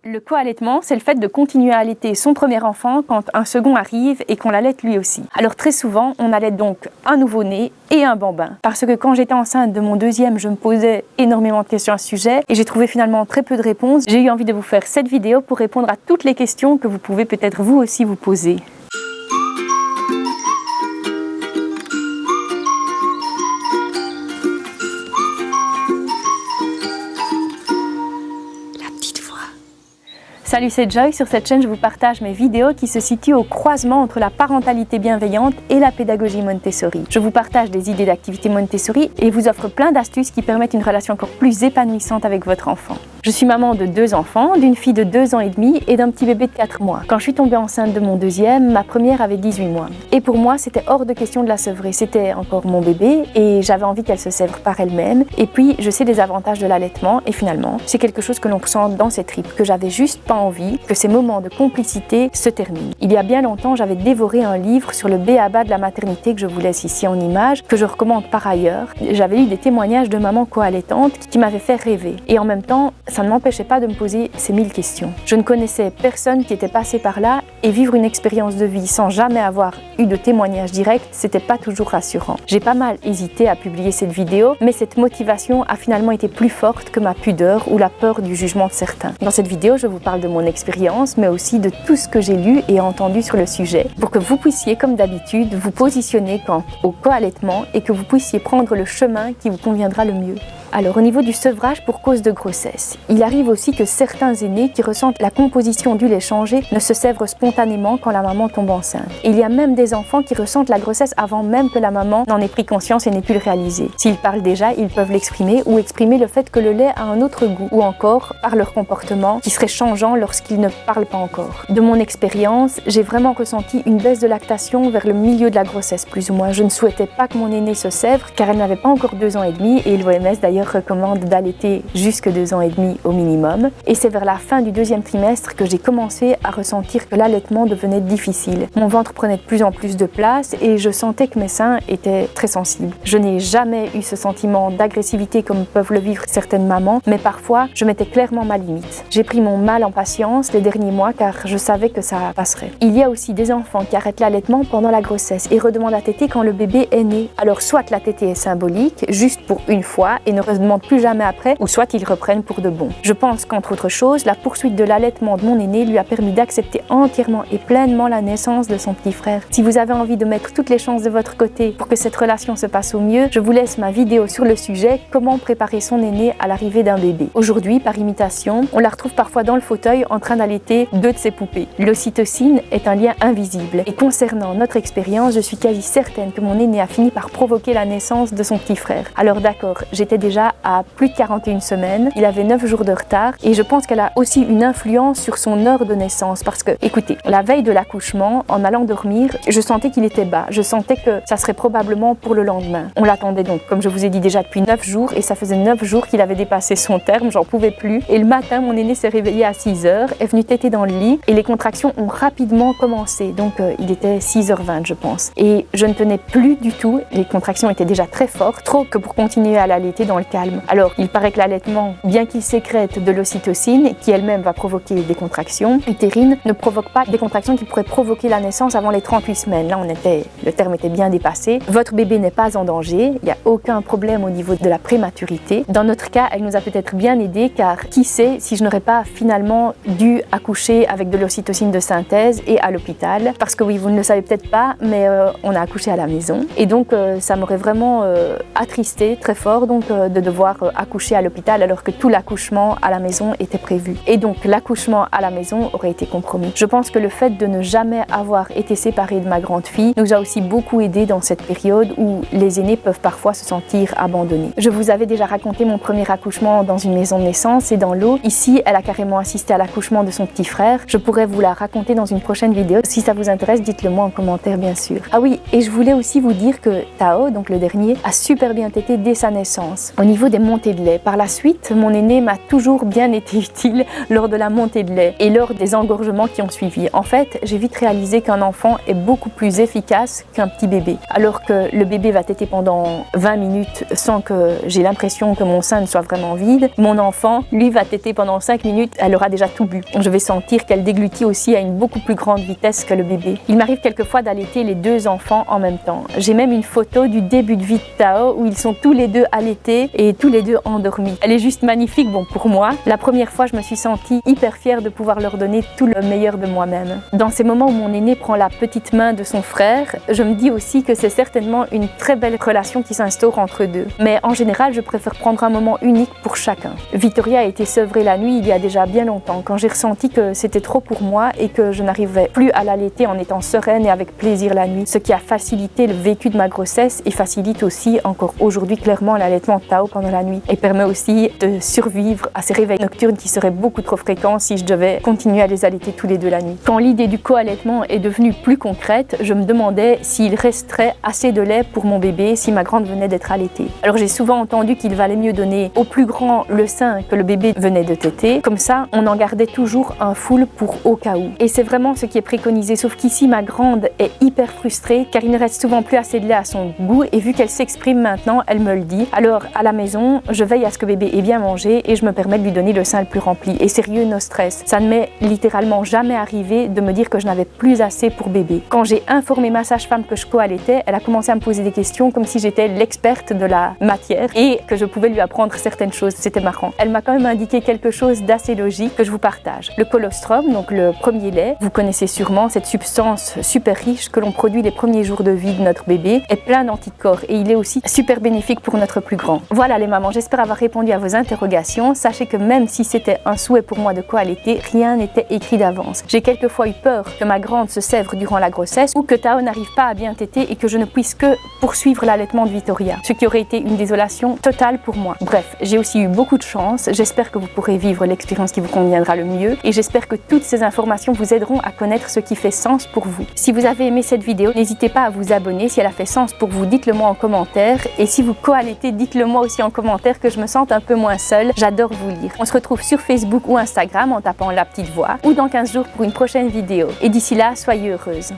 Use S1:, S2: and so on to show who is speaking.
S1: Le co-allaitement, c'est le fait de continuer à allaiter son premier enfant quand un second arrive et qu'on l'allaite lui aussi. Alors très souvent, on allaite donc un nouveau-né et un bambin. Parce que quand j'étais enceinte de mon deuxième, je me posais énormément de questions à ce sujet et j'ai trouvé finalement très peu de réponses. J'ai eu envie de vous faire cette vidéo pour répondre à toutes les questions que vous pouvez peut-être vous aussi vous poser. Salut, c'est Joy. Sur cette chaîne, je vous partage mes vidéos qui se situent au croisement entre la parentalité bienveillante et la pédagogie Montessori. Je vous partage des idées d'activités Montessori et vous offre plein d'astuces qui permettent une relation encore plus épanouissante avec votre enfant. Je suis maman de 2 enfants, d'une fille de 2 ans et demi et d'un petit bébé de 4 mois. Quand je suis tombée enceinte de mon deuxième, ma première avait 18 mois. Et pour moi, c'était hors de question de la sevrer. C'était encore mon bébé et j'avais envie qu'elle se sèvre par elle-même. Et puis, je sais les avantages de l'allaitement et finalement, c'est quelque chose que l'on ressent dans ses tripes, que j'avais juste pas envie que ces moments de complicité se terminent. Il y a bien longtemps, j'avais dévoré un livre sur le b.a.-ba de la maternité que je vous laisse ici en image, que je recommande par ailleurs. J'avais lu des témoignages de mamans co-allaitantes qui m'avaient fait rêver. Et en même temps, ça ne m'empêchait pas de me poser ces 1000 questions. Je ne connaissais personne qui était passé par là et vivre une expérience de vie sans jamais avoir eu de témoignage direct, c'était pas toujours rassurant. J'ai pas mal hésité à publier cette vidéo, mais cette motivation a finalement été plus forte que ma pudeur ou la peur du jugement de certains. Dans cette vidéo, je vous parle de mon expérience, mais aussi de tout ce que j'ai lu et entendu sur le sujet, pour que vous puissiez, comme d'habitude, vous positionner quant au co-allaitement et que vous puissiez prendre le chemin qui vous conviendra le mieux. Alors au niveau du sevrage pour cause de grossesse, il arrive aussi que certains aînés qui ressentent la composition du lait changé ne se sèvrent spontanément quand la maman tombe enceinte. Et il y a même des enfants qui ressentent la grossesse avant même que la maman n'en ait pris conscience et n'ait pu le réaliser. S'ils parlent déjà, ils peuvent l'exprimer ou exprimer le fait que le lait a un autre goût ou encore par leur comportement qui serait changeant lorsqu'ils ne parlent pas encore. De mon expérience, j'ai vraiment ressenti une baisse de lactation vers le milieu de la grossesse plus ou moins. Je ne souhaitais pas que mon aînée se sèvre car elle n'avait pas encore 2 ans et demi et l'OMS d'ailleurs recommande d'allaiter jusque 2 ans et demi au minimum. Et c'est vers la fin du 2e trimestre que j'ai commencé à ressentir que l'allaitement devenait difficile. Mon ventre prenait de plus en plus de place et je sentais que mes seins étaient très sensibles. Je n'ai jamais eu ce sentiment d'agressivité comme peuvent le vivre certaines mamans, mais parfois je mettais clairement ma limite. J'ai pris mon mal en patience les derniers mois car je savais que ça passerait. Il y a aussi des enfants qui arrêtent l'allaitement pendant la grossesse et redemandent à téter quand le bébé est né. Alors soit la tétée est symbolique, juste pour une fois et ne redemandent plus jamais après, ou soit ils reprennent pour de bon. Je pense qu'entre autres choses, la poursuite de l'allaitement de mon aîné lui a permis d'accepter entièrement et pleinement la naissance de son petit frère. Si vous avez envie de mettre toutes les chances de votre côté pour que cette relation se passe au mieux, je vous laisse ma vidéo sur le sujet, comment préparer son aîné à l'arrivée d'un bébé. Aujourd'hui, par imitation, on la retrouve parfois dans le fauteuil en train d'allaiter 2 de ses poupées. L'ocytocine est un lien invisible et concernant notre expérience, je suis quasi certaine que mon aîné a fini par provoquer la naissance de son petit frère. Alors d'accord, j'étais déjà à plus de 41 semaines, il avait 9 jours de retard et je pense qu'elle a aussi une influence sur son heure de naissance parce que, écoutez, la veille de l'accouchement, en allant dormir, je sentais qu'il était bas, je sentais que ça serait probablement pour le lendemain. On l'attendait donc, comme je vous ai dit déjà depuis 9 jours et ça faisait 9 jours qu'il avait dépassé son terme, j'en pouvais plus. Et le matin, mon aîné s'est réveillé à 6h, est venu téter dans le lit et les contractions ont rapidement commencé, donc il était 6h20 je pense. Et je ne tenais plus du tout, les contractions étaient déjà très fortes, trop que pour continuer à l'allaiter dans le calme. Alors, il paraît que l'allaitement, bien qu'il sécrète de l'ocytocine, qui elle-même va provoquer des contractions utérines, ne provoque pas des contractions qui pourraient provoquer la naissance avant les 38 semaines. Là, le terme était bien dépassé. Votre bébé n'est pas en danger, il n'y a aucun problème au niveau de la prématurité. Dans notre cas, elle nous a peut-être bien aidé, car qui sait si je n'aurais pas finalement dû accoucher avec de l'ocytocine de synthèse et à l'hôpital. Parce que oui, vous ne le savez peut-être pas, mais on a accouché à la maison. Et donc, ça m'aurait vraiment attristé très fort de devoir accoucher à l'hôpital alors que tout l'accouchement à la maison était prévu. Et donc l'accouchement à la maison aurait été compromis. Je pense que le fait de ne jamais avoir été séparée de ma grande fille nous a aussi beaucoup aidé dans cette période où les aînés peuvent parfois se sentir abandonnés. Je vous avais déjà raconté mon premier accouchement dans une maison de naissance et dans l'eau. Ici, elle a carrément assisté à l'accouchement de son petit frère. Je pourrais vous la raconter dans une prochaine vidéo. Si ça vous intéresse, dites-le moi en commentaire bien sûr. Ah oui, et je voulais aussi vous dire que Tao, donc le dernier, a super bien tété dès sa naissance. Au niveau des montées de lait, par la suite, mon aîné m'a toujours bien été utile lors de la montée de lait et lors des engorgements qui ont suivi. En fait, j'ai vite réalisé qu'un enfant est beaucoup plus efficace qu'un petit bébé. Alors que le bébé va téter pendant 20 minutes sans que j'ai l'impression que mon sein ne soit vraiment vide, mon enfant, lui, va téter pendant 5 minutes, elle aura déjà tout bu. Je vais sentir qu'elle déglutit aussi à une beaucoup plus grande vitesse que le bébé. Il m'arrive quelquefois d'allaiter les 2 enfants en même temps. J'ai même une photo du début de vie de Tao où ils sont tous les 2 allaités et tous les 2 endormis. Elle est juste magnifique, bon, pour moi. La première fois, je me suis sentie hyper fière de pouvoir leur donner tout le meilleur de moi-même. Dans ces moments où mon aîné prend la petite main de son frère, je me dis aussi que c'est certainement une très belle relation qui s'instaure entre eux deux. Mais en général, je préfère prendre un moment unique pour chacun. Victoria a été sevrée la nuit il y a déjà bien longtemps, quand j'ai ressenti que c'était trop pour moi et que je n'arrivais plus à l'allaiter en étant sereine et avec plaisir la nuit, ce qui a facilité le vécu de ma grossesse et facilite aussi encore aujourd'hui clairement l'allaitement de Tao pendant la nuit et permet aussi de survivre à ces réveils nocturnes qui seraient beaucoup trop fréquents si je devais continuer à les allaiter tous les 2 la nuit. Quand l'idée du co-allaitement est devenue plus concrète, je me demandais s'il resterait assez de lait pour mon bébé si ma grande venait d'être allaitée. Alors j'ai souvent entendu qu'il valait mieux donner au plus grand le sein que le bébé venait de téter, comme ça on en gardait toujours un full pour au cas où. Et c'est vraiment ce qui est préconisé, sauf qu'ici ma grande est hyper frustrée car il ne reste souvent plus assez de lait à son goût et vu qu'elle s'exprime maintenant, elle me le dit. Alors à la maison, je veille à ce que bébé ait bien mangé et je me permets de lui donner le sein le plus rempli. Et sérieux, no stress. Ça ne m'est littéralement jamais arrivé de me dire que je n'avais plus assez pour bébé. Quand j'ai informé ma sage-femme que je co-allaitais, elle a commencé à me poser des questions comme si j'étais l'experte de la matière et que je pouvais lui apprendre certaines choses. C'était marrant. Elle m'a quand même indiqué quelque chose d'assez logique que je vous partage. Le colostrum, donc le premier lait, vous connaissez sûrement cette substance super riche que l'on produit les premiers jours de vie de notre bébé, est plein d'anticorps et il est aussi super bénéfique pour notre plus grand. Voilà les mamans, j'espère avoir répondu à vos interrogations. Sachez que même si c'était un souhait pour moi de co-allaiter, rien n'était écrit d'avance. J'ai quelquefois eu peur que ma grande se sèvre durant la grossesse ou que Tao n'arrive pas à bien téter et que je ne puisse que poursuivre l'allaitement de Victoria, ce qui aurait été une désolation totale pour moi. Bref, j'ai aussi eu beaucoup de chance, j'espère que vous pourrez vivre l'expérience qui vous conviendra le mieux et j'espère que toutes ces informations vous aideront à connaître ce qui fait sens pour vous. Si vous avez aimé cette vidéo, n'hésitez pas à vous abonner. Si elle a fait sens pour vous, dites-le moi en commentaire et si vous co-allaitez, dites-le moi aussi en commentaire que je me sente un peu moins seule. J'adore vous lire. On se retrouve sur Facebook ou Instagram en tapant La Petite Voix ou dans 15 jours pour une prochaine vidéo. Et d'ici là, soyez heureuses.